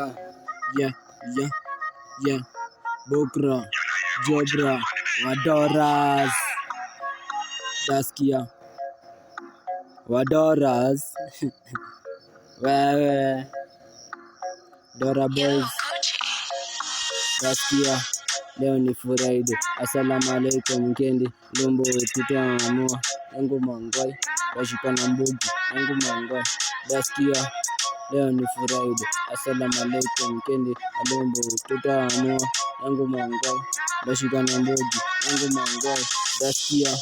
Yeah, yeah, yeah. Bokra, Jobra, Wadoras, Daskia, Wadoras, wewe, Dora Boys, Daskia. Leo ni Friday. Assalamu alaikum mkendi. Lumbo tutaamua. Yangu mangoi. Washika na mbugi. Yangu mangoi. Daskia. Leo ni Friday. Assalamu alaikum mkendi. Lumbo tutaamua. Yangu mangoi. Washika na mbugi. Yangu mangoi. Daskia.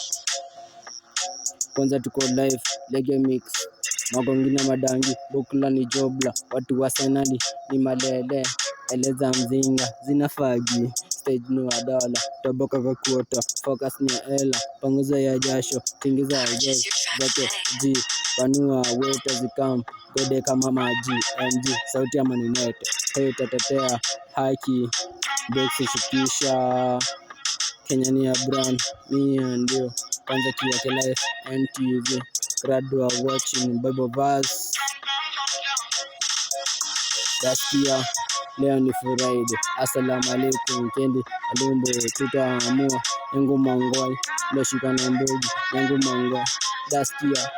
Kwanza tuko live. Lege mix. Magongina madangi. Bukla ni jobla. Watu wa senali ni malele. Eleza mzinga. Zinafagi. Stage ni wa dola, toboka kwa kuota, focus ni ya ela, panguza ya jasho, tingiza ya jazz, zote G, panua weta zikam, gode kama maji, MG, sauti ya maninete, hey tatetea, haki, Bexi shukisha, Kenya ni ya brand, mia ndio, kwanza kiwake life, NTV, Gradua watching, Bible verse, Daskia. Leo ni Friday. Assalamu alaikum mkendi. Alumbo tutaamua. Yangu mangoi. Leo shika na mbugi. Yangu mangoi. Daskia.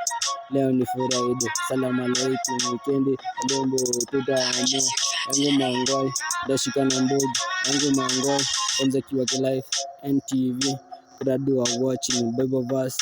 Leo ni Friday. Assalamu alaikum mkendi. Alumbo tutaamua. Yangu mangoi. Leo shika na mbugi. Yangu mangoi. Kwanza kiwake life. NTV. Gradua watching Bible verse.